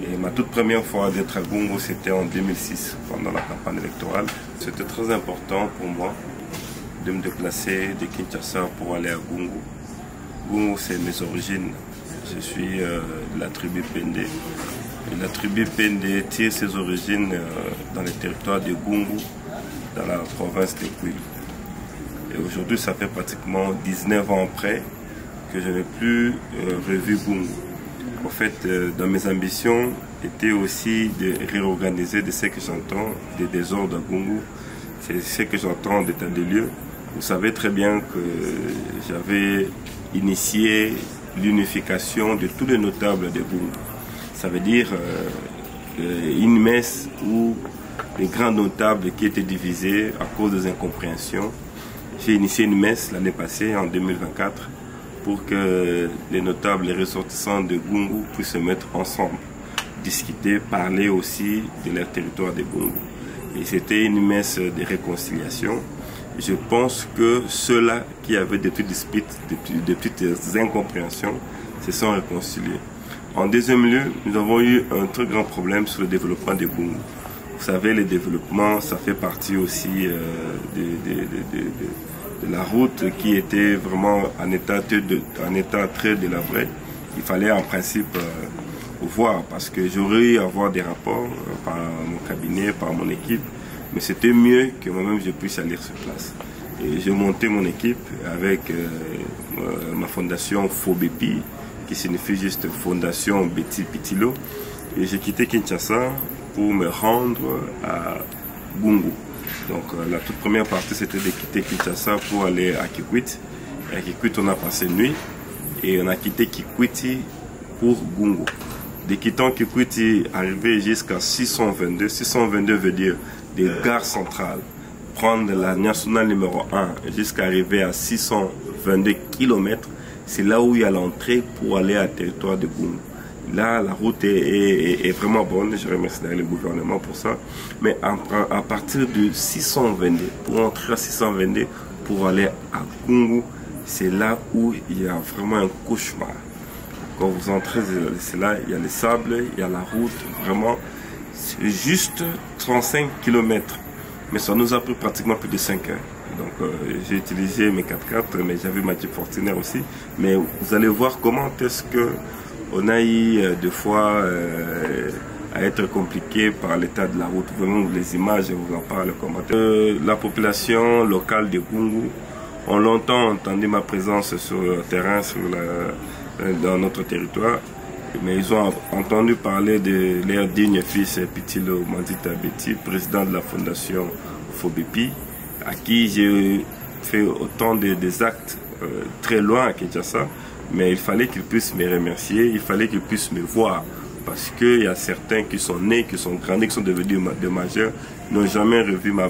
Et ma toute première fois d'être à Gungu, c'était en 2006, pendant la campagne électorale. C'était très important pour moi de me déplacer de Kinshasa pour aller à Gungu. Gungu, c'est mes origines. Je suis de la tribu Pende. Et la tribu Pende tire ses origines dans les territoires de Gungu, dans la province de Kwilu. Et aujourd'hui, ça fait pratiquement 19 ans après que je n'ai plus revu Gungu. En fait, dans mes ambitions, était aussi de réorganiser de ce que j'entends des désordres à Gungu. C'est ce que j'entends d'état de lieu. Vous savez très bien que j'avais initié l'unification de tous les notables de Gungu. Ça veut dire une messe où les grands notables qui étaient divisés à cause des incompréhensions. J'ai initié une messe l'année passée, en 2024, pour que les notables, les ressortissants de Gungu puissent se mettre ensemble, discuter, parler aussi de leur territoire de Gungu. Et c'était une messe de réconciliation. Je pense que ceux-là qui avaient des petites disputes, des petites incompréhensions, se sont réconciliés. En deuxième lieu, nous avons eu un très grand problème sur le développement de Gungu. Vous savez, le développement, ça fait partie aussi de la route qui était vraiment en état très délabré. Il fallait en principe voir, parce que j'aurais eu à avoir des rapports par mon cabinet, par mon équipe, mais c'était mieux que moi-même je puisse aller sur place. Et j'ai monté mon équipe avec ma fondation FOBEPI, qui signifie juste Fondation Betty Pitilo, et j'ai quitté Kinshasa pour me rendre à Gungu. Donc la toute première partie, c'était de quitter Kinshasa pour aller à Kikwit. Et à Kikwit, on a passé nuit et on a quitté Kikwiti pour Gungu. De quittant Kikwiti, arrivé jusqu'à 622. 622 veut dire des gares centrales. Prendre la nationale numéro 1 jusqu'à arriver à 622 km, c'est là où il y a l'entrée pour aller à territoire de Gungu. Là, la route est vraiment bonne. Je remercie le gouvernement pour ça. Mais à partir de 622, pour entrer à 622, pour aller à Gungu, c'est là où il y a vraiment un cauchemar. Quand vous entrez, c'est là, il y a les sables, il y a la route, vraiment, c'est juste 35 km. Mais ça nous a pris pratiquement plus de 5 heures. Donc j'ai utilisé mes 4x4, mais j'avais ma Jeep Fortuner aussi. Mais vous allez voir comment est-ce que on a eu des fois à être compliqué par l'état de la route. Vraiment, les images, je vous en parle comment. La population locale de Gungu ont longtemps entendu ma présence sur le terrain, dans notre territoire. Mais ils ont entendu parler de leur digne fils Pitilo Mandita Betty, président de la fondation FOBEPI, à qui j'ai fait autant des actes très loin à Kinshasa. Mais il fallait qu'ils puissent me remercier, il fallait qu'ils puissent me voir. Parce qu'il y a certains qui sont nés, qui sont grandis, qui sont devenus des majeurs, n'ont jamais revu ma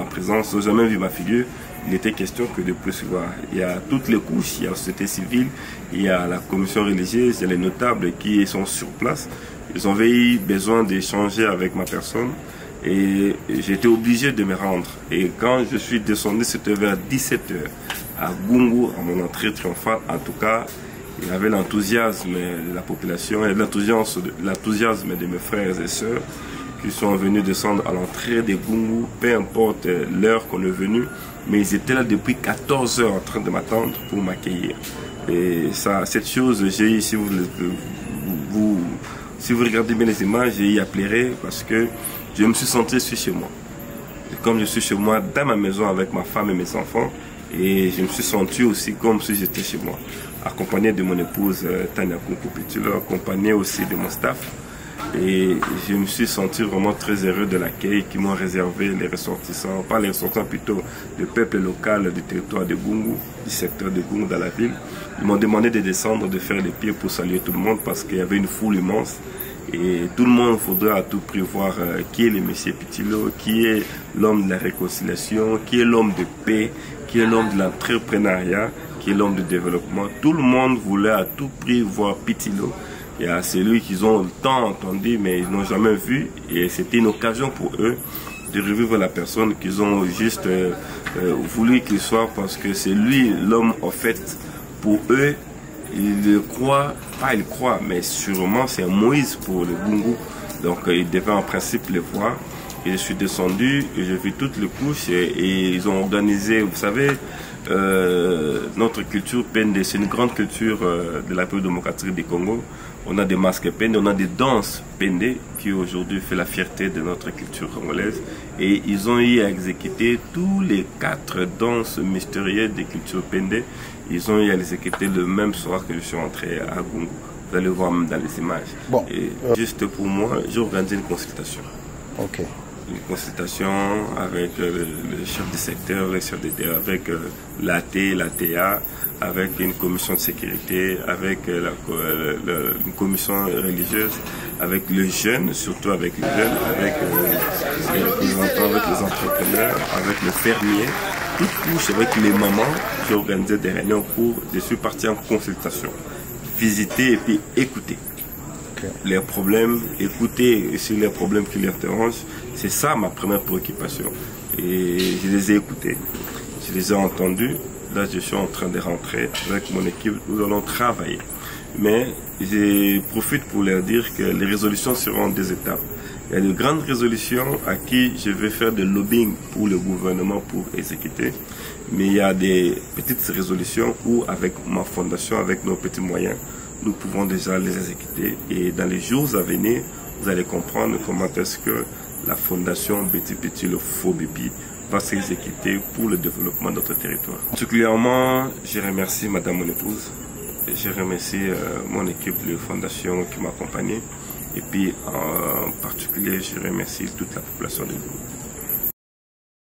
présence, n'ont jamais vu ma figure. Il était question que de plus voir. Il y a toutes les couches, il y a la société civile, il y a la commission religieuse, il y a les notables qui sont sur place. Ils avaient eu besoin d'échanger avec ma personne et j'étais obligé de me rendre. Et quand je suis descendu, c'était vers 17 h à Gungu, à mon entrée triomphale. En tout cas, il y avait l'enthousiasme de la population et l'enthousiasme de mes frères et sœurs qui sont venus descendre à l'entrée de Gungu, peu importe l'heure qu'on est venu, mais ils étaient là depuis 14 h en train de m'attendre pour m'accueillir. Et ça, cette chose, j'ai eu, si vous regardez bien les images, j'ai eu à pleurer parce que je me suis senti chez moi. Et comme je suis chez moi, dans ma maison avec ma femme et mes enfants, et je me suis senti aussi comme si j'étais chez moi, accompagné de mon épouse Tania Kunkupitilo, accompagné aussi de mon staff. Et je me suis senti vraiment très heureux de l'accueil qui m'ont réservé les ressortissants, pas les ressortissants plutôt, le peuple local du territoire de Gungu, du secteur de Gungu dans la ville. Ils m'ont demandé de descendre, de faire les pieds pour saluer tout le monde parce qu'il y avait une foule immense. Et tout le monde faudra à tout prix voir qui est le monsieur Pitilo, qui est l'homme de la réconciliation, qui est l'homme de paix, qui est l'homme de l'entrepreneuriat, qui est l'homme du développement. Tout le monde voulait à tout prix voir Pitilo. Il y a celui qu'ils ont tant entendu, mais ils n'ont jamais vu. Et c'était une occasion pour eux de revivre la personne qu'ils ont juste voulu qu'il soit, parce que c'est lui l'homme en fait. Pour eux, ils croient pas ils croient, mais sûrement c'est Moïse pour le Gungu. Donc ils devaient en principe les voir. Et je suis descendu et j'ai vu toutes les couches et ils ont organisé, vous savez, notre culture Pende, c'est une grande culture de la République démocratique du Congo. On a des masques Pende, on a des danses Pende qui aujourd'hui fait la fierté de notre culture congolaise. Et ils ont eu à exécuter tous les 4 danses mystérieuses des cultures Pende. Ils ont eu à les exécuter le même soir que je suis entré à Gungu. Vous allez voir même dans les images. Bon, et juste pour moi, j'ai organisé une consultation. Ok. Une consultation avec le chef de secteur, avec l'AT, l'ATA, avec une commission de sécurité, avec une commission religieuse, avec les jeunes, surtout avec les jeunes, avec les représentants, avec les entrepreneurs, avec les fermiers, toutes couches, avec les mamans. J'ai organisé des réunions pour, je suis parti en consultation, visiter et puis écouter. Les problèmes, écouter sur les problèmes qui les dérangent, c'est ça ma première préoccupation. Et je les ai écoutés, je les ai entendus. Là, je suis en train de rentrer avec mon équipe, nous allons travailler. Mais je profite pour leur dire que les résolutions seront en 2 étapes. Il y a de grandes résolutions à qui je vais faire de lobbying pour le gouvernement pour exécuter. Mais il y a des petites résolutions où, avec ma fondation, avec nos petits moyens, nous pouvons déjà les exécuter. Et dans les jours à venir, vous allez comprendre comment est-ce que la fondation Beti Beti, le faux Bibi, va s'exécuter pour le développement de notre territoire. Particulièrement, je remercie Madame mon épouse, je remercie mon équipe de fondation qui m'a accompagné, et puis en particulier, je remercie toute la population de Gungu.